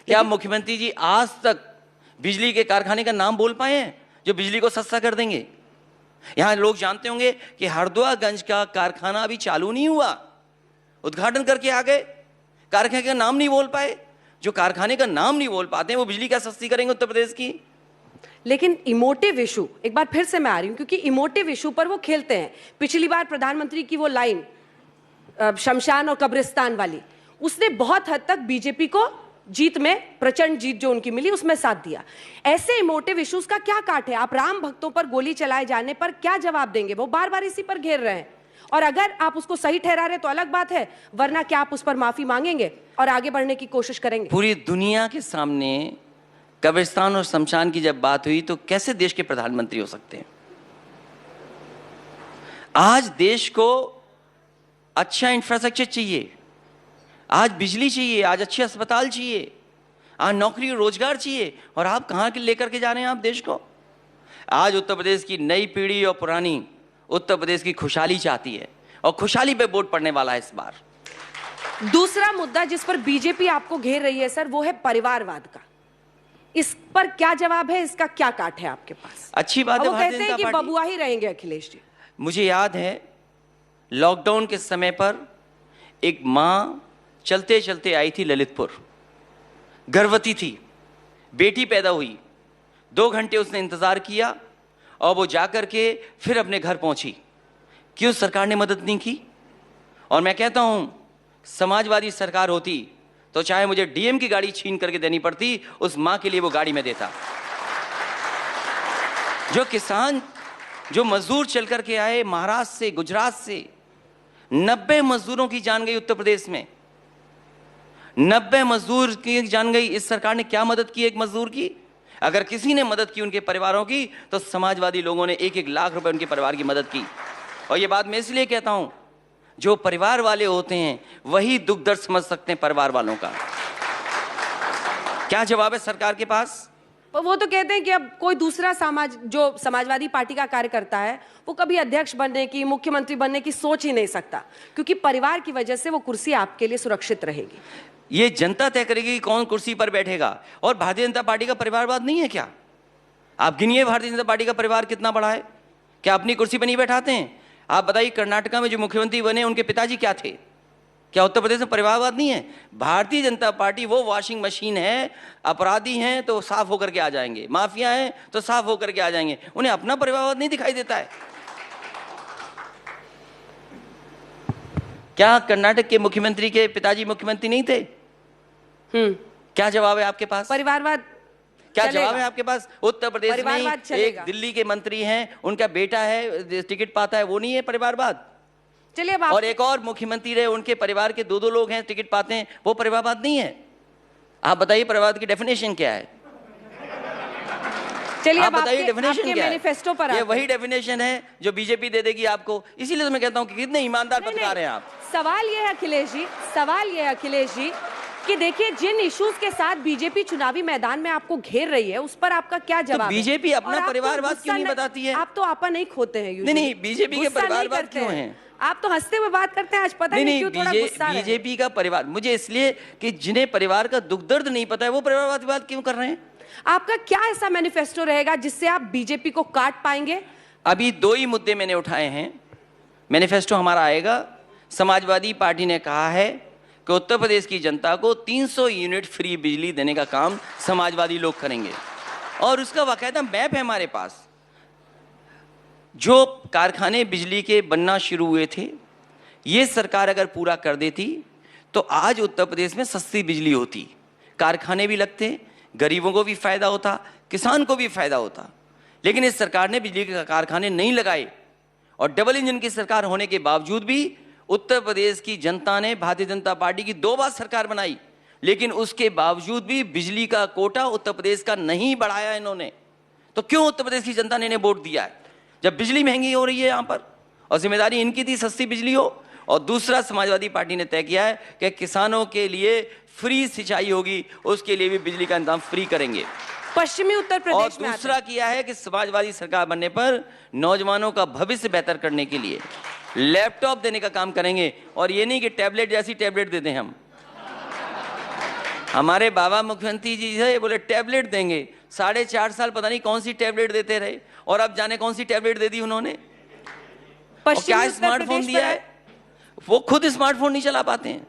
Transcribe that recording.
क्या मुख्यमंत्री जी आज तक बिजली के कारखाने का नाम बोल पाए हैं जो बिजली को सस्ता कर देंगे? यहां लोग जानते होंगे कि हरदुआगंज का कारखाना अभी चालू नहीं हुआ, उद्घाटन करके आ गए, कारखाने का नाम नहीं बोल पाए। जो कारखाने का नाम नहीं बोल पाते हैं वो बिजली क्या सस्ती करेंगे उत्तर प्रदेश की? लेकिन इमोटिव इशू, एक बार फिर से मैं आ रही हूं क्योंकि इमोटिव इशू पर वो खेलते हैं। पिछली बार प्रधानमंत्री की वो लाइन शमशान और कब्रिस्तान वाली, उसने बहुत हद तक बीजेपी को जीत में, प्रचंड जीत जो उनकी मिली उसमें साथ दिया। ऐसे इमोटिव इश्यूज का क्या काट है? आप राम भक्तों पर गोली चलाए जाने पर क्या जवाब देंगे? वो बार बार इसी पर घेर रहे हैं, और अगर आप उसको सही ठहरा रहे तो अलग बात है, वरना क्या आप उस पर माफी मांगेंगे और आगे बढ़ने की कोशिश करेंगे? पूरी दुनिया के सामने कब्रिस्तान और शमशान की जब बात हुई तो कैसे देश के प्रधानमंत्री हो सकते हैं? आज देश को अच्छा इंफ्रास्ट्रक्चर चाहिए, आज बिजली चाहिए, आज अच्छे अस्पताल चाहिए, आज नौकरी और रोजगार चाहिए, और आप कहां के लेकर के जा रहे हैं आप देश को? आज उत्तर प्रदेश की नई पीढ़ी और पुरानी उत्तर प्रदेश की खुशहाली चाहती है, और खुशहाली पे वोट पड़ने वाला है इस बार। दूसरा मुद्दा जिस पर बीजेपी आपको घेर रही है सर, वो है परिवारवाद का। इस पर क्या जवाब है? इसका क्या काट है आपके पास? अच्छी बात है, वो कहते हैं कि बबुआ ही रहेंगे अखिलेश जी। मुझे याद है लॉकडाउन के समय पर एक माँ चलते चलते आई थी ललितपुर, गर्भवती थी, बेटी पैदा हुई, 2 घंटे उसने इंतजार किया और वो जाकर के फिर अपने घर पहुंची। क्यों सरकार ने मदद नहीं की? और मैं कहता हूं समाजवादी सरकार होती तो चाहे मुझे डीएम की गाड़ी छीन करके देनी पड़ती, उस मां के लिए वो गाड़ी में देता। जो किसान, जो मजदूर चल करके आए महाराष्ट्र से, गुजरात से, 90 मजदूरों की जान गई उत्तर प्रदेश में, 90 मजदूर की जान गई। इस सरकार ने क्या मदद की एक मजदूर की? अगर किसी ने मदद की उनके परिवारों की तो समाजवादी लोगों ने 1-1 लाख रुपए उनके परिवार की मदद की। और ये बात मैं इसलिए कहता हूं, जो परिवार वाले होते हैं वही दुख दर्द समझ सकते हैं परिवार वालों का। क्या जवाब है सरकार के पास? वो तो कहते हैं कि अब कोई दूसरा जो समाजवादी पार्टी का कार्यकर्ता है वो कभी अध्यक्ष बनने की, मुख्यमंत्री बनने की सोच ही नहीं सकता, क्योंकि परिवार की वजह से वो कुर्सी आपके लिए सुरक्षित रहेगी। ये जनता तय करेगी कि कौन कुर्सी पर बैठेगा। और भारतीय जनता पार्टी का परिवारवाद नहीं है क्या? आप गिनिए भारतीय जनता पार्टी का परिवार कितना बड़ा है। क्या अपनी कुर्सी पर नहीं बैठाते हैं? आप बताइए, कर्नाटका में जो मुख्यमंत्री बने उनके पिताजी क्या थे? क्या उत्तर प्रदेश में परिवारवाद नहीं है? भारतीय जनता पार्टी वो वॉशिंग मशीन है, अपराधी हैं तो साफ होकर के आ जाएंगे, माफिया हैं तो साफ होकर के आ जाएंगे, उन्हें अपना परिवारवाद नहीं दिखाई देता है। क्या कर्नाटक के मुख्यमंत्री के पिताजी मुख्यमंत्री नहीं थे? क्या जवाब है आपके पास? परिवारवाद क्या जवाब है आपके पास? उत्तर प्रदेश में एक दिल्ली के मंत्री हैं, उनका बेटा है, टिकट पाता है, वो नहीं है परिवारवाद? चलिए, और एक और मुख्यमंत्री रहे, उनके परिवार के 2-2 लोग हैं, टिकट पाते हैं, वो परिवारवाद नहीं है? आप बताइए परिवारवाद की डेफिनेशन क्या है? चलिए, आप बताइए डेफिनेशन क्या है? मैनिफेस्टो पर ये वही डेफिनेशन है जो बीजेपी दे देगी आपको। इसीलिए तो मैं कहता हूं कि कितने ईमानदार पत्रकार हैं आप। सवाल ये है अखिलेश जी, सवाल ये है अखिलेश जी कि देखिए, जिन इश्यूज के साथ बीजेपी चुनावी मैदान में आपको घेर रही है उस पर आपका क्या जवाब है? बीजेपी अपना परिवारवाद क्यों नहीं बताती है? आप तो आपा नहीं खोते हैं। नहीं, बीजेपी के परिवारवाद क्यों है? आप तो हंसते हुए बात करते हैं, आज पता नहीं क्यों थोड़ा गुस्सा है। बीजेपी का परिवार, मुझे इसलिए कि जिन्हें परिवार का दुख दर्द नहीं पता है वो परिवारवाद की बात क्यों कर रहे हैं? आपका क्या ऐसा मैनिफेस्टो रहेगा जिससे आप बीजेपी को काट पाएंगे? अभी 2 ही मुद्दे मैंने उठाए हैं। मैनिफेस्टो हमारा आएगा। समाजवादी पार्टी ने कहा है कि उत्तर प्रदेश की जनता को 300 यूनिट फ्री बिजली देने का काम समाजवादी लोग करेंगे, और उसका बाकायदा मैप है हमारे पास। जो कारखाने बिजली के बनना शुरू हुए थे, ये सरकार अगर पूरा कर देती तो आज उत्तर प्रदेश में सस्ती बिजली होती, कारखाने भी लगते, गरीबों को भी फायदा होता, किसान को भी फायदा होता। लेकिन इस सरकार ने बिजली के कारखाने नहीं लगाए, और डबल इंजन की सरकार होने के बावजूद भी उत्तर प्रदेश की जनता ने भारतीय जनता पार्टी की 2 बार सरकार बनाई, लेकिन उसके बावजूद भी बिजली का कोटा उत्तर प्रदेश का नहीं बढ़ाया इन्होंने। तो क्यों उत्तर प्रदेश की जनता ने इन्हें वोट दिया है? जब बिजली महंगी हो रही है यहाँ पर, और जिम्मेदारी इनकी थी सस्ती बिजली हो। और दूसरा, समाजवादी पार्टी ने तय किया है कि किसानों के लिए फ्री सिंचाई होगी, उसके लिए भी बिजली का इंतजाम फ्री करेंगे। पश्चिमी उत्तर प्रदेश में। और दूसरा किया है कि समाजवादी सरकार बनने पर नौजवानों का भविष्य बेहतर करने के लिए लैपटॉप देने का काम करेंगे, और ये नहीं कि टैबलेट जैसी टैबलेट देते हैं हम। हमारे बाबा मुख्यमंत्री जी है बोले टैबलेट देंगे, 4.5 साल पता नहीं कौन सी टैबलेट देते रहे, और अब जाने कौन सी टैबलेट दे दी उन्होंने। और क्या पश्चिमी उत्तर स्मार्टफोन प्रदेश दिया पर है, वो खुद स्मार्टफोन नहीं चला पाते हैं।